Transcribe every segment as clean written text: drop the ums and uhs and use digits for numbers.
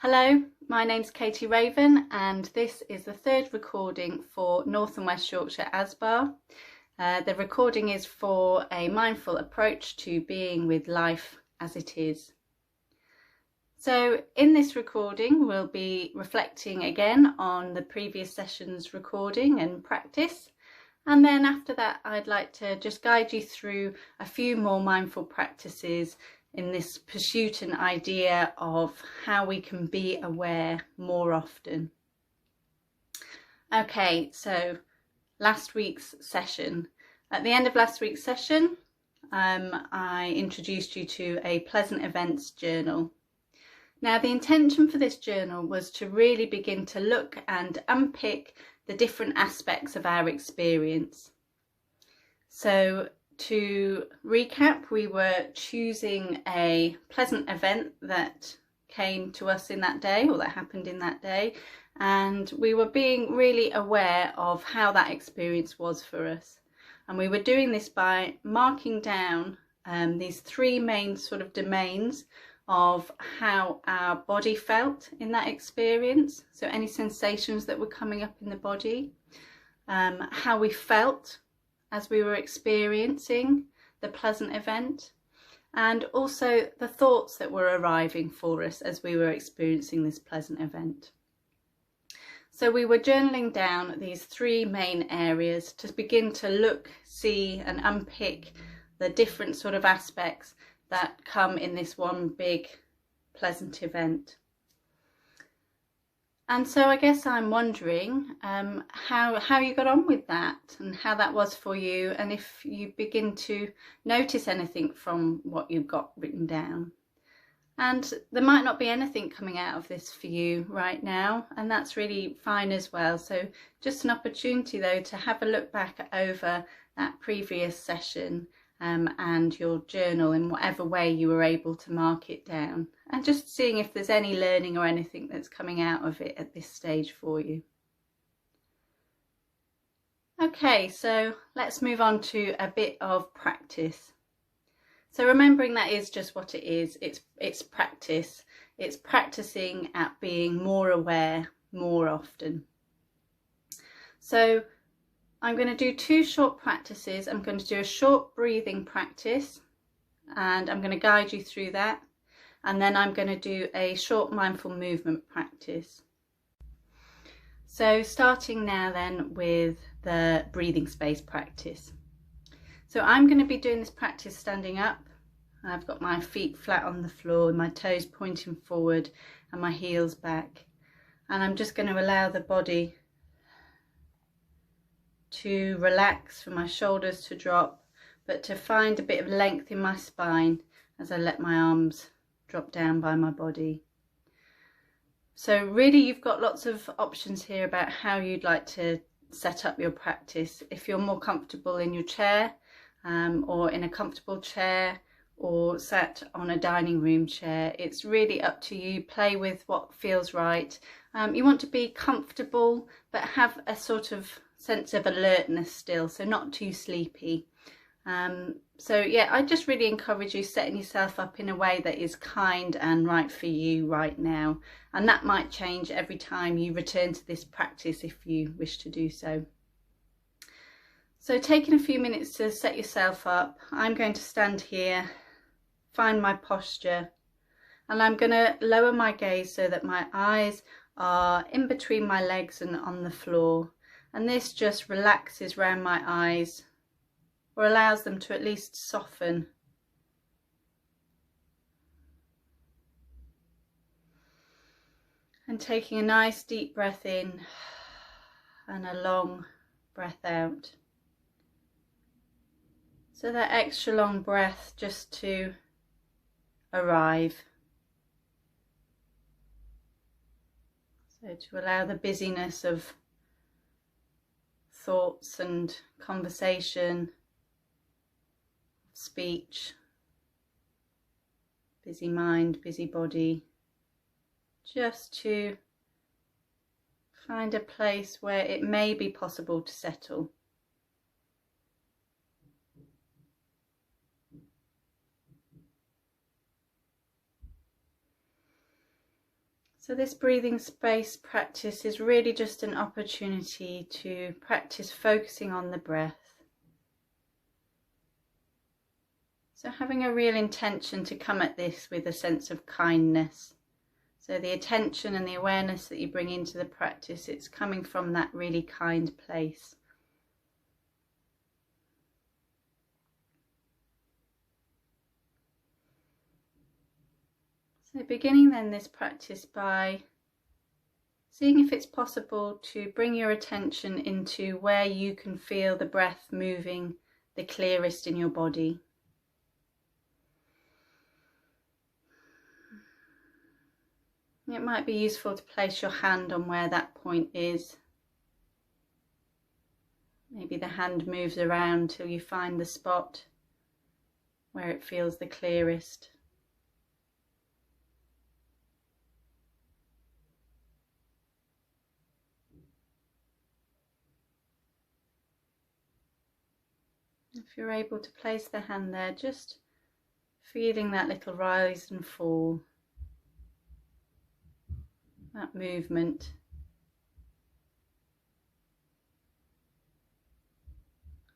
Hello, my name's Katie Raven and this is the third recording for North and West Yorkshire ASBAH. The recording is for a mindful approach to being with life as it is. So in this recording we'll be reflecting again on the previous session's recording and practice, and then after that I'd like to just guide you through a few more mindful practices in this pursuit and idea of how we can be aware more often. Okay, so last week's session. At the end of last week's session, I introduced you to a pleasant events journal. Now, the intention for this journal was to really begin to look and unpick the different aspects of our experience. So to recap, we were choosing a pleasant event that came to us in that day, or that happened in that day, and we were being really aware of how that experience was for us. And we were doing this by marking down these three main sort of domains of how our body felt in that experience. So any sensations that were coming up in the body, how we felt as we were experiencing the pleasant event, and also the thoughts that were arriving for us as we were experiencing this pleasant event. So we were journaling down these three main areas to begin to look, see and unpick the different sort of aspects that come in this one big pleasant event. And so I guess I'm wondering how you got on with that and how that was for you, and if you begin to notice anything from what you've got written down. And there might not be anything coming out of this for you right now, and that's really fine as well. So just an opportunity though to have a look back over that previous session and your journal in whatever way you were able to mark it down, and just seeing if there's any learning or anything that's coming out of it at this stage for you. Okay, so let's move on to a bit of practice. So remembering that is just what it is, it's practice. It's practicing at being more aware more often. So I'm going to do two short practices. I'm going to do a short breathing practice and I'm going to guide you through that. And then I'm going to do a short mindful movement practice. So starting now then with the breathing space practice. So I'm going to be doing this practice standing up. I've got my feet flat on the floor, my toes pointing forward and my heels back. And I'm just going to allow the body to relax, for my shoulders to drop, but to find a bit of length in my spine as I let my arms drop down by my body. So really you've got lots of options here about how you'd like to set up your practice. If you're more comfortable in your chair or in a comfortable chair or sat on a dining room chair, it's really up to you. Play with what feels right. You want to be comfortable but have a sort of sense of alertness still, so not too sleepy. So yeah, I just really encourage you setting yourself up in a way that is kind and right for you right now, and that might change every time you return to this practice if you wish to do so. So taking a few minutes to set yourself up, I'm going to stand here, find my posture, and I'm going to lower my gaze so that my eyes are in between my legs and on the floor. And this just relaxes around my eyes, or allows them to at least soften. And taking a nice deep breath in and a long breath out. So that extra long breath just to arrive. So to allow the busyness of thoughts and conversation, speech, busy mind, busy body, just to find a place where it may be possible to settle. So this breathing space practice is really just an opportunity to practice focusing on the breath. So having a real intention to come at this with a sense of kindness. So the attention and the awareness that you bring into the practice, it's coming from that really kind place. So beginning then this practice by seeing if it's possible to bring your attention into where you can feel the breath moving the clearest in your body. It might be useful to place your hand on where that point is. Maybe the hand moves around till you find the spot where it feels the clearest. If you're able to place the hand there, just feeling that little rise and fall, that movement.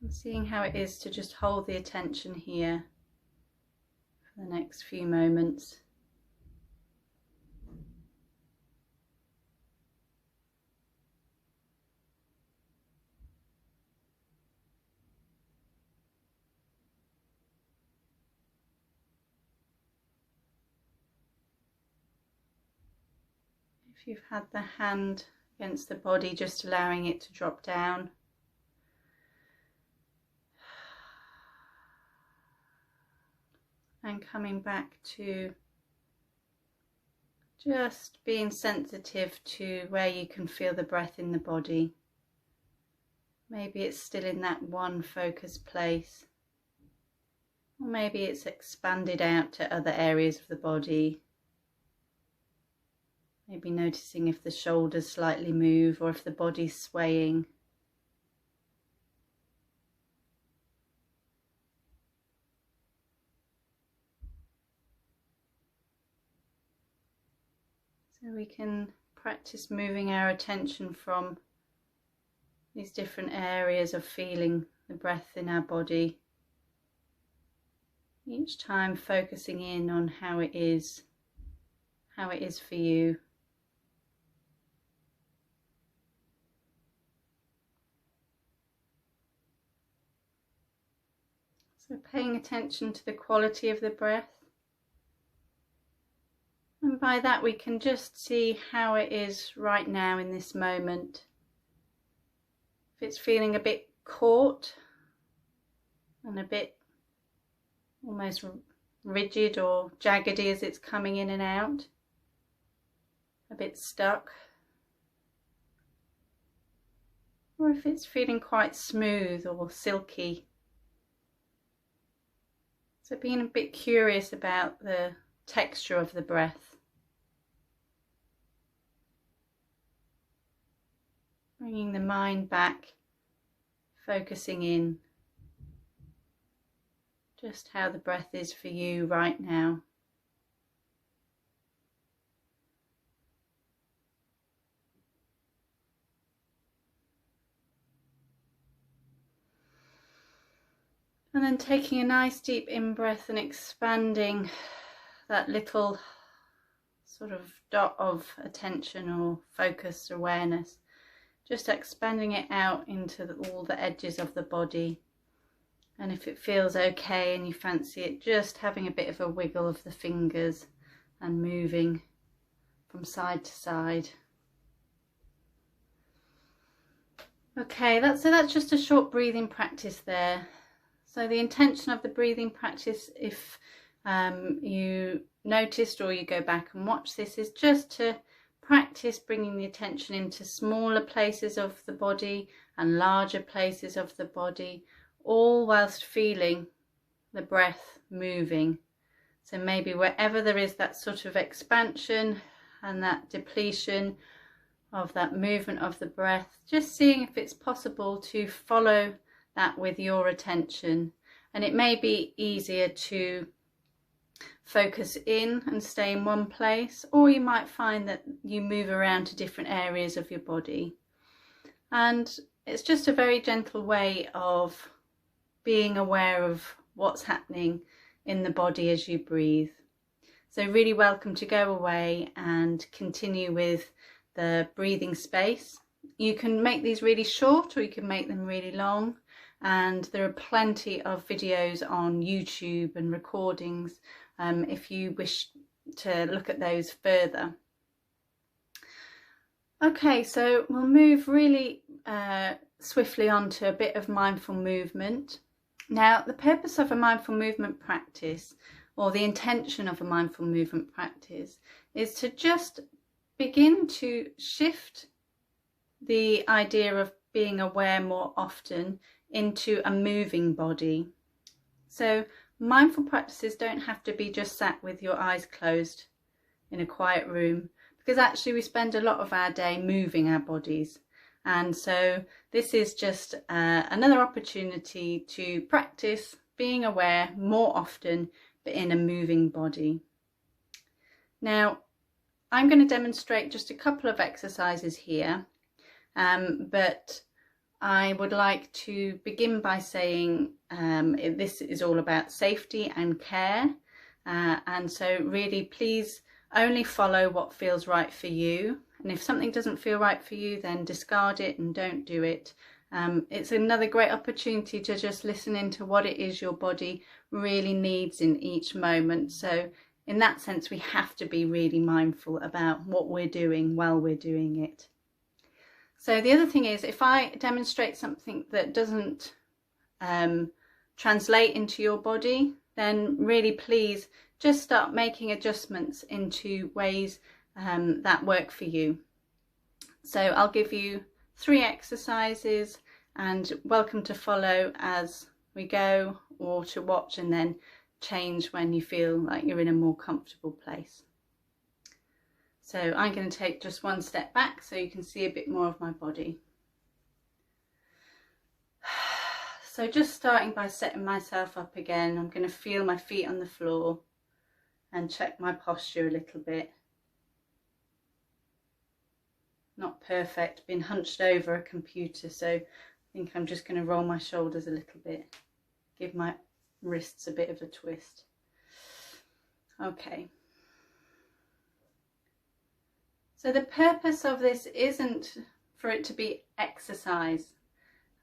And seeing how it is to just hold the attention here for the next few moments. If you've had the hand against the body, just allowing it to drop down. And coming back to just being sensitive to where you can feel the breath in the body. Maybe it's still in that one focused place. Or maybe it's expanded out to other areas of the body. Maybe noticing if the shoulders slightly move or if the body's swaying. So we can practice moving our attention from these different areas of feeling the breath in our body. Each time focusing in on how it is for you. So paying attention to the quality of the breath. And by that we can just see how it is right now in this moment. If it's feeling a bit caught and a bit almost rigid or jaggedy as it's coming in and out, a bit stuck. Or if it's feeling quite smooth or silky. So being a bit curious about the texture of the breath. Bringing the mind back, focusing in just how the breath is for you right now. And then taking a nice deep in-breath and expanding that little sort of dot of attention or focused awareness. Just expanding it out into all the edges of the body. And if it feels okay and you fancy it, just having a bit of a wiggle of the fingers and moving from side to side. Okay, that's just a short breathing practice there. So the intention of the breathing practice, if you noticed or you go back and watch this, is just to practice bringing the attention into smaller places of the body and larger places of the body, all whilst feeling the breath moving. So maybe wherever there is that sort of expansion and that depletion of that movement of the breath, just seeing if it's possible to follow that with your attention. And it may be easier to focus in and stay in one place, or you might find that you move around to different areas of your body. And it's just a very gentle way of being aware of what's happening in the body as you breathe. So really welcome to go away and continue with the breathing space. You can make these really short, or you can make them really long. And there are plenty of videos on YouTube and recordings if you wish to look at those further. Okay, so we'll move really swiftly on to a bit of mindful movement. Now, the purpose of a mindful movement practice, or the intention of a mindful movement practice, is to just begin to shift the idea of being aware more often into a moving body. So mindful practices don't have to be just sat with your eyes closed in a quiet room, because actually we spend a lot of our day moving our bodies. And so this is just another opportunity to practice being aware more often, but in a moving body. Now, I'm going to demonstrate just a couple of exercises here, but I would like to begin by saying this is all about safety and care, and so really please only follow what feels right for you, and if something doesn't feel right for you, then discard it and don't do it. It's another great opportunity to just listen into what it is your body really needs in each moment. So in that sense, we have to be really mindful about what we're doing while we're doing it. So the other thing is, if I demonstrate something that doesn't translate into your body, then really please just start making adjustments into ways that work for you. So I'll give you 3 exercises, and welcome to follow as we go, or to watch and then change when you feel like you're in a more comfortable place. So I'm going to take just one step back so you can see a bit more of my body. So just starting by setting myself up again, I'm going to feel my feet on the floor and check my posture a little bit. Not perfect, been hunched over a computer, so I think I'm just going to roll my shoulders a little bit, give my wrists a bit of a twist. Okay. So the purpose of this isn't for it to be exercise.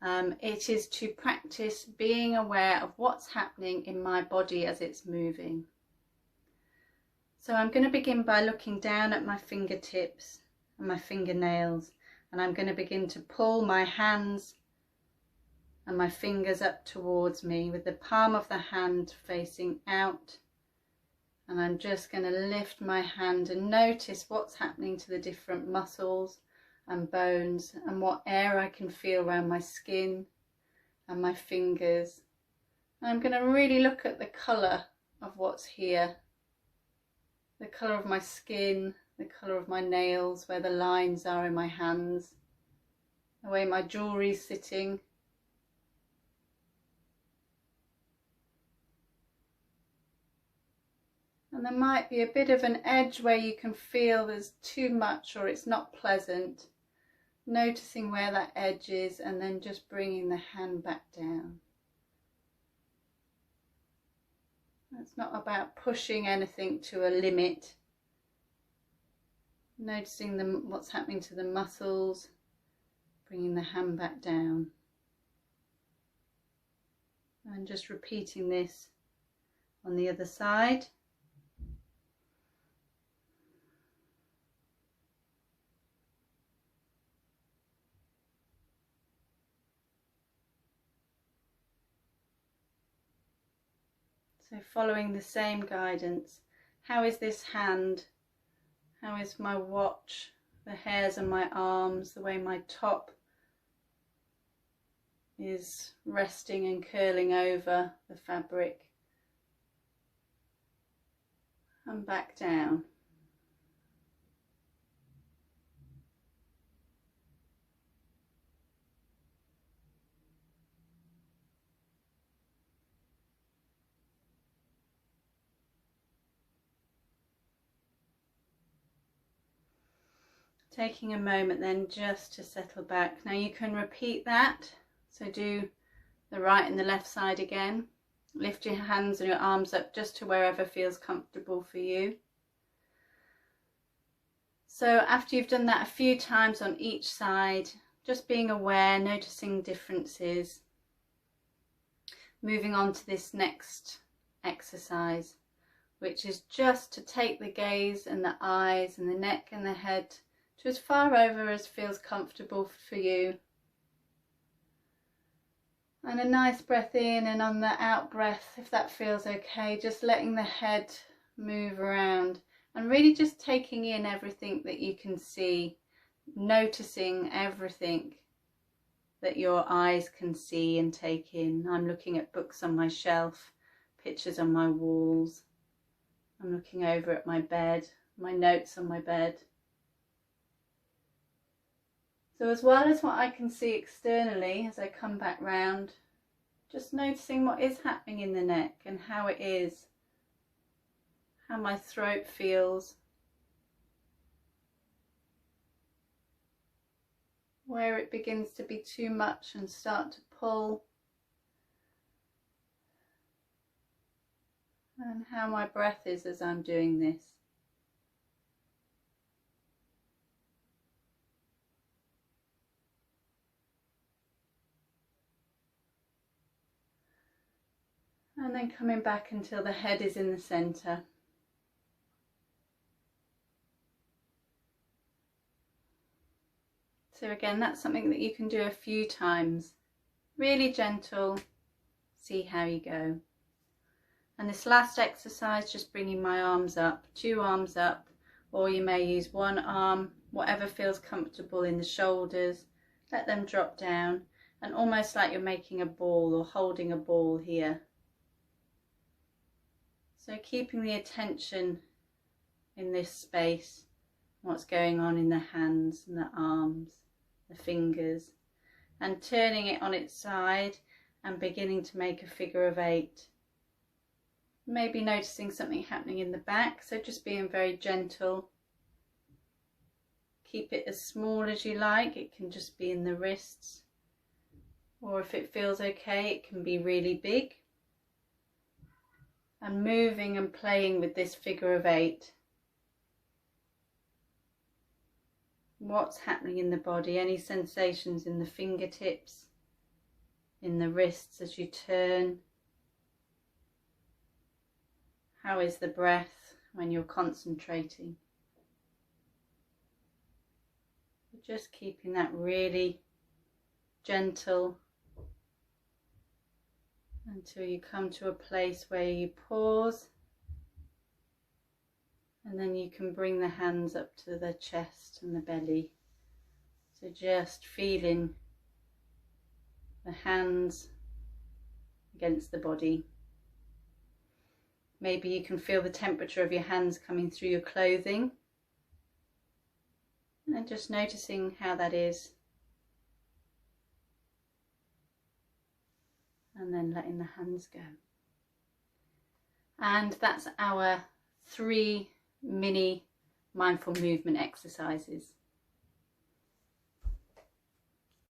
It is to practice being aware of what's happening in my body as it's moving. So I'm going to begin by looking down at my fingertips and my fingernails, and I'm going to begin to pull my hands and my fingers up towards me with the palm of the hand facing out. And I'm just going to lift my hand and notice what's happening to the different muscles and bones, and what air I can feel around my skin and my fingers. And I'm going to really look at the colour of what's here. The colour of my skin, the colour of my nails, where the lines are in my hands, the way my jewellery's sitting. And there might be a bit of an edge where you can feel there's too much or it's not pleasant. Noticing where that edge is, and then just bringing the hand back down. It's not about pushing anything to a limit. Noticing what's happening to the muscles, bringing the hand back down. And just repeating this on the other side. So following the same guidance. How is this hand? How is my watch? The hairs on my arms, the way my top is resting and curling over the fabric. And back down. Taking a moment then just to settle back. Now you can repeat that, so do the right and the left side again. Lift your hands and your arms up just to wherever feels comfortable for you. So after you've done that a few times on each side, just being aware, noticing differences, moving on to this next exercise, which is just to take the gaze and the eyes and the neck and the head to as far over as feels comfortable for you. And a nice breath in, and on the out breath, if that feels okay, just letting the head move around and really just taking in everything that you can see, noticing everything that your eyes can see and take in. I'm looking at books on my shelf, pictures on my walls. I'm looking over at my bed, my notes on my bed. So as well as what I can see externally as I come back round, just noticing what is happening in the neck and how it is, how my throat feels, where it begins to be too much and start to pull, and how my breath is as I'm doing this. And then coming back until the head is in the centre. So again, that's something that you can do a few times. Really gentle, see how you go. And this last exercise, just bringing my arms up, 2 arms up, or you may use 1 arm, whatever feels comfortable in the shoulders. Let them drop down, and almost like you're making a ball or holding a ball here. So keeping the attention in this space, what's going on in the hands and the arms, the fingers, and turning it on its side and beginning to make a figure of 8. Maybe noticing something happening in the back, so just being very gentle. Keep it as small as you like, it can just be in the wrists, or if it feels okay, it can be really big. And moving and playing with this figure of 8. What's happening in the body? Any sensations in the fingertips, in the wrists as you turn? How is the breath when you're concentrating? Just keeping that really gentle until you come to a place where you pause, and then you can bring the hands up to the chest and the belly. So just feeling the hands against the body. Maybe you can feel the temperature of your hands coming through your clothing, and just noticing how that is. And then letting the hands go. And that's our 3 mini mindful movement exercises.